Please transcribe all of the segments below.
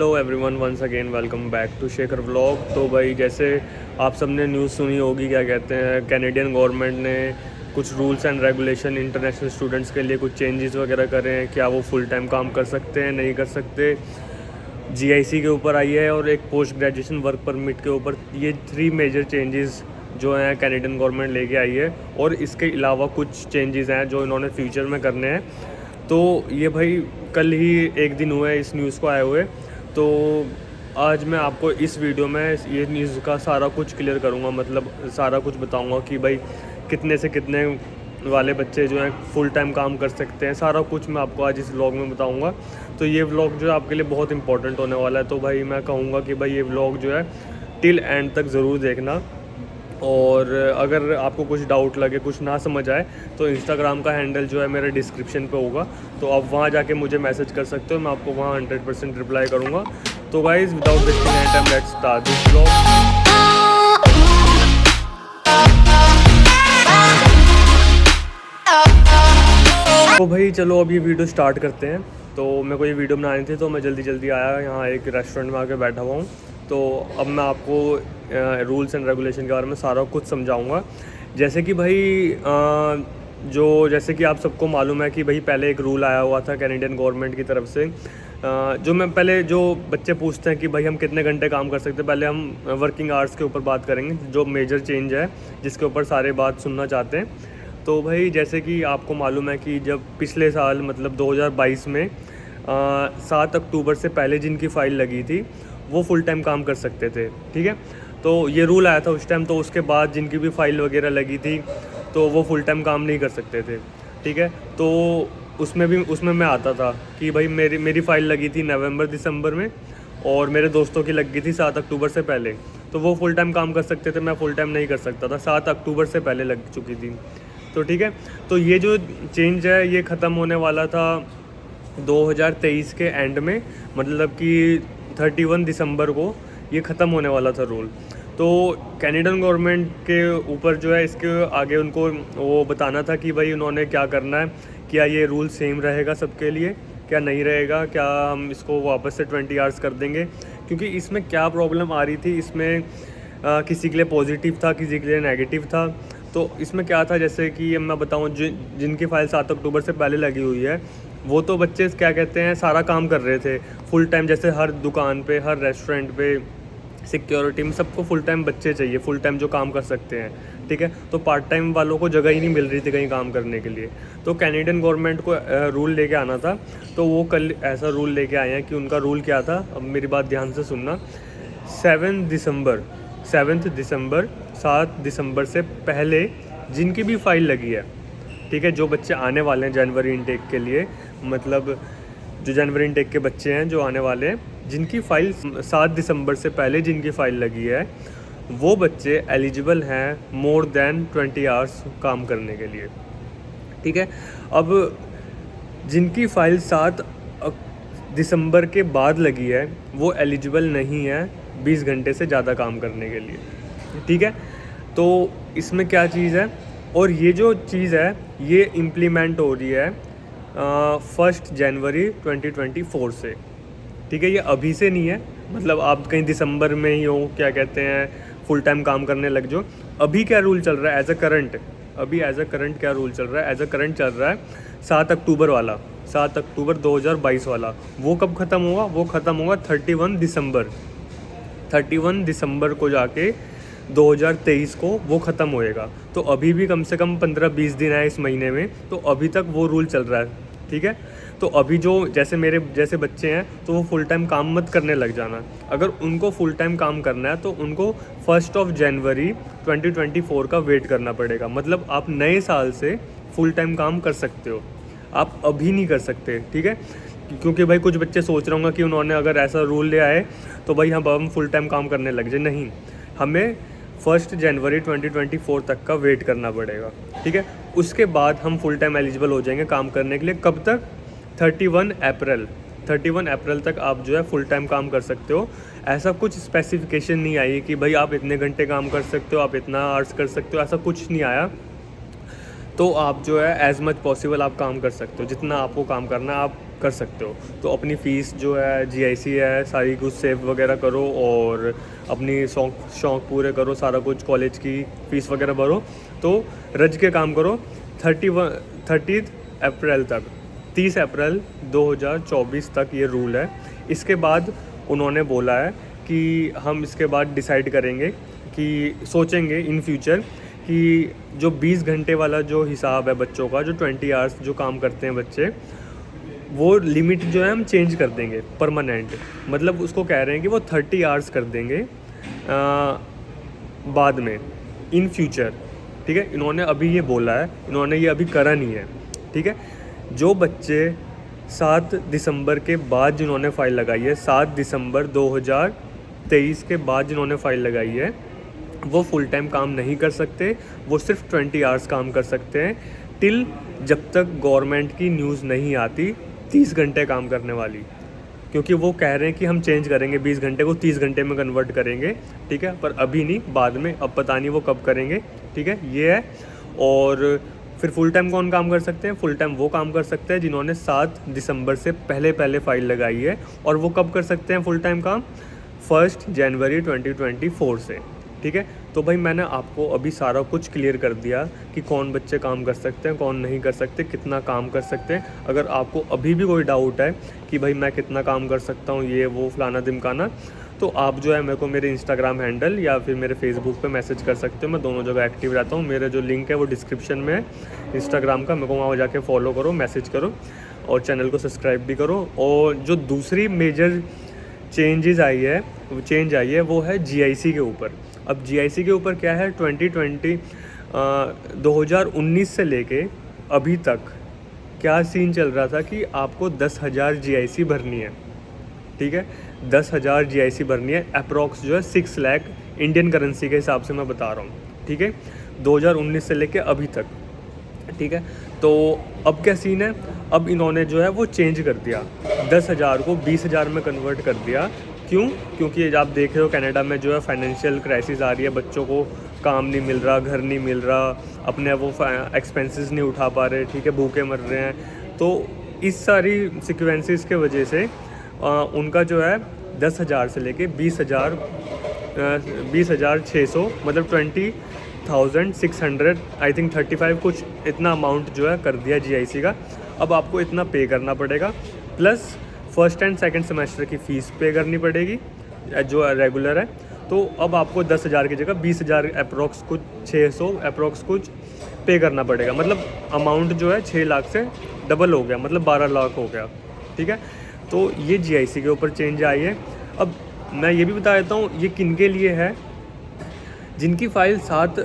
Hello everyone, once again welcome back to Shekhar vlog. तो भाई जैसे आप सबने न्यूज़ सुनी होगी, क्या कहते हैं, कैनेडियन गवर्नमेंट ने कुछ rules and regulation international students के लिए कुछ चेंजेस वगैरह करे हैं। क्या वो फुल टाइम काम कर सकते हैं, नहीं कर सकते। जीआईसी के ऊपर आई है और एक पोस्ट ग्रेजुएशन वर्क परमिट के ऊपर। ये 3 मेजर चेंजेस जो हैं कैनेडियन गवर्नमेंट लेके आई है, और इसके अलावा कुछ चेंजेस हैं जो इन्होंने फ्यूचर में करने हैं। तो ये भाई कल ही एक दिन हुआ है इस न्यूज़ को आए हुए। तो आज मैं आपको इस वीडियो में ये न्यूज़ का सारा कुछ क्लियर करूँगा, मतलब सारा कुछ बताऊँगा कि भाई कितने से कितने वाले बच्चे जो हैं फुल टाइम काम कर सकते हैं। सारा कुछ मैं आपको आज इस व्लॉग में बताऊँगा। तो ये व्लॉग जो है आपके लिए बहुत इंपॉर्टेंट होने वाला है। तो भाई मैं कहूँगा कि भाई ये व्लॉग जो है टिल एंड तक ज़रूर देखना। और अगर आपको कुछ डाउट लगे, कुछ ना समझ आए, तो इंस्टाग्राम का हैंडल जो है मेरे डिस्क्रिप्शन पे होगा, तो आप वहाँ जाके मुझे मैसेज कर सकते हो। मैं आपको वहाँ 100% रिप्लाई करूँगा। तो guys, without wasting any time, let's start this vlog. तो भाई चलो अब ये वीडियो स्टार्ट करते हैं। तो मेरे को ये वीडियो बनानी थी, तो मैं जल्दी आया, यहाँ एक रेस्टोरेंट में आके बैठा हुआ हूँ। तो अब मैं आपको रूल्स एंड रेगुलेशन के बारे में सारा कुछ समझाऊंगा। जैसे कि भाई जैसे कि आप सबको मालूम है कि भाई पहले एक रूल आया हुआ था कैनेडियन गवर्नमेंट की तरफ से। जो बच्चे पूछते हैं कि भाई हम कितने घंटे काम कर सकते हैं, पहले हम वर्किंग आवर्स के ऊपर बात करेंगे, जो मेजर चेंज है जिसके ऊपर सारे बात सुनना चाहते हैं। तो भाई जैसे कि आपको मालूम है कि जब पिछले साल मतलब 2022 में 7 अक्टूबर से पहले जिनकी फ़ाइल लगी थी वो फुल टाइम काम कर सकते थे, ठीक है। तो ये रूल आया था उस टाइम। तो उसके बाद जिनकी भी फ़ाइल वगैरह लगी थी तो वो फुल टाइम काम नहीं कर सकते थे, ठीक है। तो उसमें मैं आता था कि भाई मेरी फ़ाइल लगी थी नवंबर दिसंबर में, और मेरे दोस्तों की लग गई थी 7 अक्टूबर से पहले। तो वो फुल टाइम काम कर सकते थे, मैं फुल टाइम नहीं कर सकता था। 7 अक्टूबर से पहले लग चुकी थी, तो ठीक है। तो ये जो चेंज है ये ख़त्म होने वाला था 2023 के एंड में, मतलब कि 31 दिसंबर को ये ख़त्म होने वाला था रूल। तो कैनेडियन गवर्नमेंट के ऊपर जो है इसके आगे उनको वो बताना था कि भाई उन्होंने क्या करना है, क्या ये रूल सेम रहेगा सबके लिए, क्या नहीं रहेगा, क्या हम इसको वापस से 20 आवर्स कर देंगे। क्योंकि इसमें क्या प्रॉब्लम आ रही थी, इसमें किसी के लिए पॉजिटिव था, किसी के लिए नेगेटिव था। तो इसमें क्या था, जैसे कि मैं बताऊँ, जिनकी फ़ाइल 7 अक्टूबर से पहले लगी हुई है वो तो बच्चे क्या कहते हैं सारा काम कर रहे थे फुल टाइम। जैसे हर दुकान पे, हर रेस्टोरेंट पे, सिक्योरिटी में, सबको फुल टाइम बच्चे चाहिए, फुल टाइम जो काम कर सकते हैं, ठीक है। तो पार्ट टाइम वालों को जगह ही नहीं मिल रही थी कहीं काम करने के लिए। तो कैनेडियन गवर्नमेंट को रूल लेके आना था। तो वो कल ऐसा रूल लेके आए हैं कि उनका रूल क्या था, अब मेरी बात ध्यान से सुनना। 7 दिसंबर 7 दिसंबर से पहले जिनकी भी फ़ाइल लगी है, ठीक है, जो बच्चे आने वाले हैं जनवरी इनटेक के लिए, मतलब जो जनवरी इनटेक के बच्चे हैं जो आने वाले हैं, जिनकी फ़ाइल 7 दिसंबर से पहले जिनकी फ़ाइल लगी है, वो बच्चे एलिजिबल हैं मोर देन 20 आवर्स काम करने के लिए, ठीक है। अब जिनकी फ़ाइल 7 दिसंबर के बाद लगी है वो एलिजिबल नहीं है 20 घंटे से ज़्यादा काम करने के लिए, ठीक है। तो इसमें क्या चीज़ है, और ये जो चीज़ है ये इम्प्लीमेंट हो रही है 1 जनवरी 2024 से, ठीक है। ये अभी से नहीं है, मतलब आप कहीं दिसंबर में ही हो, क्या कहते हैं, फुल टाइम काम करने लग जाओ। अभी क्या रूल चल रहा है एज अ करंट क्या रूल चल रहा है, एज अ करंट चल रहा है 7 अक्टूबर वाला, 7 अक्टूबर 2022 वाला। वो कब ख़त्म होगा, वो ख़त्म होगा 31 दिसंबर को जाके 2023 को वो ख़त्म होएगा। तो अभी भी कम से कम 15-20 दिन है इस महीने में, तो अभी तक वो रूल चल रहा है, ठीक है। तो अभी जो जैसे मेरे जैसे बच्चे हैं तो वो फुल टाइम काम मत करने लग जाना। अगर उनको फुल टाइम काम करना है तो उनको 1 जनवरी 2024 का वेट करना पड़ेगा। मतलब आप नए साल से फुल टाइम काम कर सकते हो, आप अभी नहीं कर सकते, ठीक है। क्योंकि भाई कुछ बच्चे सोच रहे होंगे कि उन्होंने अगर ऐसा रूल ले आए तो भाई हम फुल टाइम काम करने लग जाए। नहीं, हमें 1 जनवरी 2024 तक का वेट करना पड़ेगा, ठीक है। उसके बाद हम फुल टाइम एलिजिबल हो जाएंगे काम करने के लिए। कब तक? 31 अप्रैल तक आप जो है फुल टाइम काम कर सकते हो। ऐसा कुछ स्पेसिफिकेशन नहीं आई कि भाई आप इतने घंटे काम कर सकते हो, आप इतना आवर्स कर सकते हो, ऐसा कुछ नहीं आया। तो आप जो है एज़ मच पॉसिबल आप काम कर सकते हो, जितना आपको काम करना है आप कर सकते हो। तो अपनी फ़ीस जो है जीआईसी है सारी कुछ सेव वगैरह करो और अपनी शौक शौक पूरे करो, सारा कुछ कॉलेज की फ़ीस वगैरह भरो। तो रज के काम करो 30 अप्रैल तक, 30 अप्रैल 2024 तक ये रूल है। इसके बाद उन्होंने बोला है कि हम इसके बाद डिसाइड करेंगे कि सोचेंगे इन फ्यूचर कि जो 20 घंटे वाला जो हिसाब है बच्चों का, जो 20 आवर्स जो काम करते हैं बच्चे, वो लिमिट जो है हम चेंज कर देंगे परमानेंट। मतलब उसको कह रहे हैं कि वो 30 आवर्स कर देंगे बाद में, इन फ्यूचर। ठीक है, इन्होंने अभी ये बोला है, इन्होंने ये अभी करा नहीं है। ठीक है, जो बच्चे 7 दिसंबर के बाद जिन्होंने फ़ाइल लगाई है, 7 दिसंबर 2023 के बाद जिन्होंने फ़ाइल लगाई है, वो फुल टाइम काम नहीं कर सकते, वो सिर्फ 20 आवर्स काम कर सकते हैं टिल जब तक गवर्नमेंट की न्यूज़ नहीं आती 30 घंटे काम करने वाली। क्योंकि वो कह रहे हैं कि हम चेंज करेंगे 20 घंटे को 30 घंटे में कन्वर्ट करेंगे। ठीक है, पर अभी नहीं, बाद में, अब पता नहीं वो कब करेंगे। ठीक है, ये है। और फिर फुल टाइम कौन काम कर सकते हैं? फुल टाइम वो काम कर सकते हैं जिन्होंने 7 दिसंबर से पहले फ़ाइल लगाई है। और वो कब कर सकते हैं फुल टाइम काम? 1 जनवरी 2024 से। ठीक है, तो भाई मैंने आपको अभी सारा कुछ क्लियर कर दिया कि कौन बच्चे काम कर सकते हैं, कौन नहीं कर सकते, कितना काम कर सकते हैं। अगर आपको अभी भी कोई डाउट है कि भाई मैं कितना काम कर सकता हूँ, ये वो फलाना ढिमकाना, तो आप जो है मेरे को मेरे इंस्टाग्राम हैंडल या फिर मेरे फेसबुक पे मैसेज कर सकते हो। मैं दोनों जगह एक्टिव रहता हूँ। मेरा जो लिंक है वो डिस्क्रिप्शन में है इंस्टाग्राम का, मेरे को वहाँ जाके फॉलो करो, मैसेज करो और चैनल को सब्सक्राइब भी करो। और जो दूसरी मेजर चेंज आई है वो है जीआईसी के ऊपर। अब जीआईसी के ऊपर क्या है, 2019 से लेके अभी तक क्या सीन चल रहा था कि आपको 10,000 जीआईसी भरनी है। ठीक है, 10,000 जीआईसी भरनी है, अप्रॉक्स जो है 6 लाख इंडियन करेंसी के हिसाब से मैं बता रहा हूँ। ठीक है, 2019 से लेके अभी तक। ठीक है, तो अब क्या सीन है, अब इन्होंने जो है वो चेंज कर दिया, 10,000 को 20,000 में कन्वर्ट कर दिया। क्यों? क्योंकि आप देख रहे हो कनाडा में जो है फाइनेंशियल क्राइसिस आ रही है, बच्चों को काम नहीं मिल रहा, घर नहीं मिल रहा, अपने वो एक्सपेंसेस नहीं उठा पा रहे। ठीक है, भूखे मर रहे हैं। तो इस सारी सिक्वेंसेस के वजह से उनका जो है 10,000 से लेके 20,600 मतलब 20,600 आई थिंक 35 कुछ इतना अमाउंट जो है कर दिया जीआईसी का। अब आपको इतना पे करना पड़ेगा, plus first and second semester की फ़ीस पे करनी पड़ेगी जो रेगुलर है। तो अब आपको 10,000 की जगह 20,000 अप्रॉक्स कुछ 600 अप्रॉक्स कुछ पे करना पड़ेगा। मतलब अमाउंट जो है 6 लाख से डबल हो गया, मतलब 12 लाख हो गया। ठीक है, तो ये जीआईसी के ऊपर चेंज आई है। अब मैं ये भी बता देता हूँ ये किन के लिए है, जिनकी फ़ाइल 7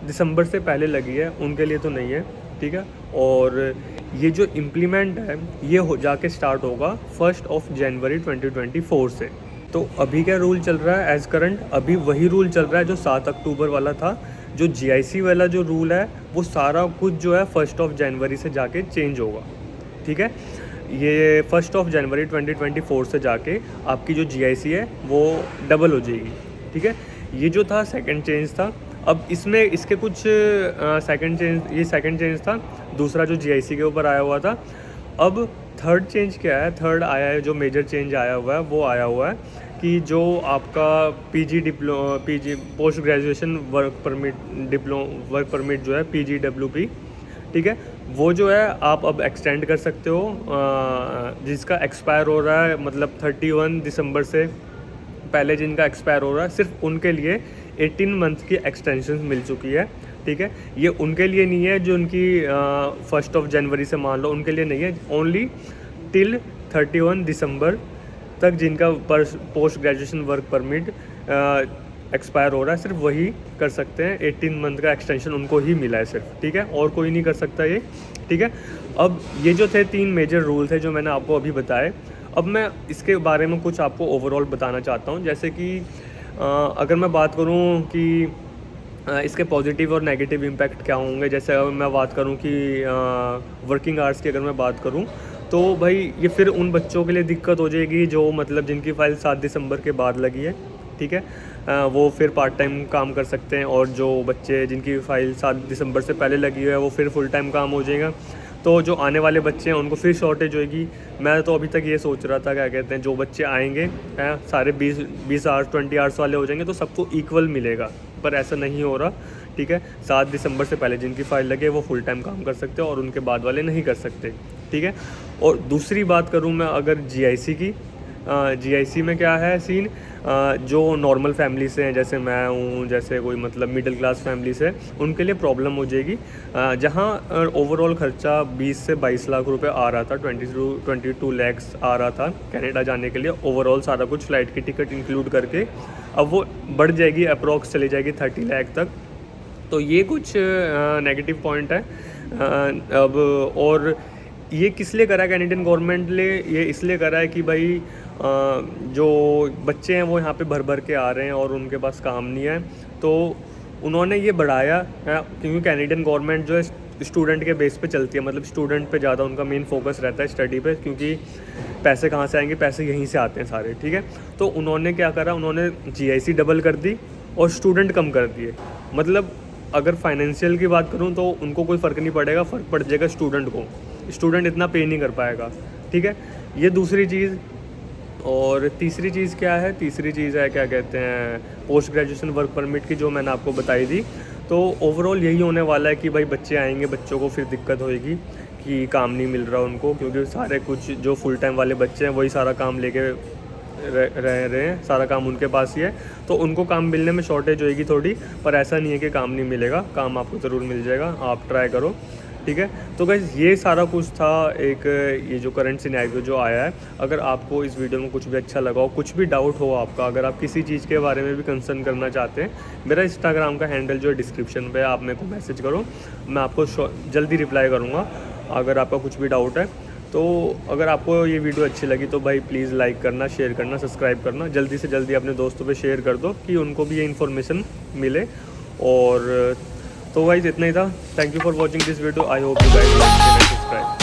दिसंबर से पहले लगी है उनके लिए तो नहीं है। ठीक है, और ये जो इम्प्लीमेंट है ये हो जाके स्टार्ट होगा 1 जनवरी 2024 से। तो अभी क्या रूल चल रहा है एज़ करंट? अभी वही रूल चल रहा है जो 7 अक्टूबर वाला था। जो जीआईसी वाला जो रूल है वो सारा कुछ जो है 1 जनवरी से जाके चेंज होगा। ठीक है, ये 1 जनवरी 2024 से जाके आपकी जो जीआईसी है वो डबल हो जाएगी। ठीक है, ये जो था सेकंड चेंज था। अब इसमें इसके कुछ सेकंड चेंज था, दूसरा जो जीआईसी के ऊपर आया हुआ था। अब थर्ड चेंज क्या है? थर्ड आया है जो मेजर चेंज आया हुआ है वो आया हुआ है कि जो आपका PG post graduation work permit जो है PGWP, ठीक है, वो जो है आप अब एक्सटेंड कर सकते हो, जिसका एक्सपायर हो रहा है मतलब 31 दिसंबर से पहले जिनका एक्सपायर हो रहा है, सिर्फ उनके लिए 18 मंथ की एक्सटेंशन मिल चुकी है। ठीक है, ये उनके लिए नहीं है जो उनकी 1 जनवरी से मान लो, उनके लिए नहीं है। ओनली टिल 31 दिसंबर तक जिनका post graduation work permit expire हो रहा है, सिर्फ वही कर सकते हैं। 18 मंथ का एक्सटेंशन उनको ही मिला है सिर्फ। ठीक है, और कोई नहीं कर सकता ये। ठीक है, अब ये जो थे 3 मेजर रूल थे जो मैंने आपको अभी बताए। अब मैं इसके बारे में कुछ आपको ओवरऑल बताना चाहता हूँ। जैसे कि अगर मैं बात करूँ कि इसके पॉजिटिव और नेगेटिव इम्पैक्ट क्या होंगे, जैसे अगर मैं बात करूँ कि वर्किंग आवर्स की अगर मैं बात करूँ तो भाई ये फिर उन बच्चों के लिए दिक्कत हो जाएगी जो मतलब जिनकी फ़ाइल 7 दिसंबर के बाद लगी है। ठीक है, वो फिर पार्ट टाइम काम कर सकते हैं, और जो बच्चे जिनकी फ़ाइल 7 दिसंबर से पहले लगी हुई है वो फिर फुल टाइम काम हो जाएगा। तो जो आने वाले बच्चे हैं उनको फिर शॉर्टेज होएगी। मैं तो अभी तक ये सोच रहा था, क्या कहते हैं, जो बच्चे आएंगे हैं सारे 20 आवर्स 20 आवर्स वाले हो जाएंगे तो सबको इक्वल मिलेगा, पर ऐसा नहीं हो रहा। ठीक है, 7 दिसंबर से पहले जिनकी फ़ाइल लगे वो फुल टाइम काम कर सकते हैं और उनके बाद वाले नहीं कर सकते। ठीक है, और दूसरी बात करूँ मैं अगर जीआईसी की, जीआईसी में क्या है सीन, जो नॉर्मल फैमिली से हैं, जैसे मैं हूँ, जैसे कोई मतलब मिडिल क्लास फैमिली से, उनके लिए प्रॉब्लम हो जाएगी। जहाँ ओवरऑल खर्चा 20 से 22 लाख रुपए आ रहा था, 22 लैक्स आ रहा था कनाडा जाने के लिए ओवरऑल सारा कुछ, फ़्लाइट की टिकट इंक्लूड करके, अब वो बढ़ जाएगी, अप्रॉक्स चली जाएगी 30 लाख तक। तो ये कुछ नेगेटिव पॉइंट है। अब और ये किस लिए करा है कैनेडियन गवर्नमेंट ने, ये इसलिए करा है कि भाई जो बच्चे हैं वो यहाँ पे भर भर के आ रहे हैं और उनके पास काम नहीं है, तो उन्होंने ये बढ़ाया है, क्योंकि कैनेडियन गवर्नमेंट जो है स्टूडेंट के बेस पे चलती है, मतलब स्टूडेंट पे ज़्यादा उनका मेन फोकस रहता है, स्टडी पे, क्योंकि पैसे कहाँ से आएंगे, पैसे यहीं से आते हैं सारे। ठीक है, तो उन्होंने क्या करा, उन्होंने जीआईसी डबल कर दी और स्टूडेंट कम कर दिए। मतलब अगर फाइनेंशियल की बात करूँ तो उनको कोई फ़र्क नहीं पड़ेगा, फ़र्क पड़ जाएगा स्टूडेंट को, स्टूडेंट इतना पे नहीं कर पाएगा। ठीक है, ये दूसरी चीज़। और तीसरी चीज़ क्या है, तीसरी चीज़ है क्या कहते हैं, पोस्ट ग्रेजुएशन वर्क परमिट की, जो मैंने आपको बताई थी। तो ओवरऑल यही होने वाला है कि भाई बच्चे आएंगे, बच्चों को फिर दिक्कत होएगी कि काम नहीं मिल रहा उनको, क्योंकि सारे कुछ जो फुल टाइम वाले बच्चे हैं वही सारा काम लेके रह रहे हैं, सारा काम उनके पास ही है, तो उनको काम मिलने में शॉर्टेज होएगी थोड़ी, पर ऐसा नहीं है कि काम नहीं मिलेगा, काम आपको ज़रूर मिल जाएगा, आप ट्राई करो। ठीक है, तो गाइस ये सारा कुछ था, एक ये जो करंट सिनेरियो जो आया है। अगर आपको इस वीडियो में कुछ भी अच्छा लगा हो, कुछ भी डाउट हो आपका, अगर आप किसी चीज़ के बारे में भी कंसर्न करना चाहते हैं, मेरा इंस्टाग्राम का हैंडल जो है डिस्क्रिप्शन पे, आप मेरे को मैसेज करो, मैं आपको जल्दी रिप्लाई करूँगा अगर आपका कुछ भी डाउट है। तो अगर आपको ये वीडियो अच्छी लगी तो भाई प्लीज़ लाइक करना, शेयर करना, सब्सक्राइब करना, जल्दी से जल्दी अपने दोस्तों पे शेयर कर दो कि उनको भी ये इन्फॉर्मेशन मिले। और तो गाइस इतना ही था। Thank you for watching this video. I hope you guys like and subscribe.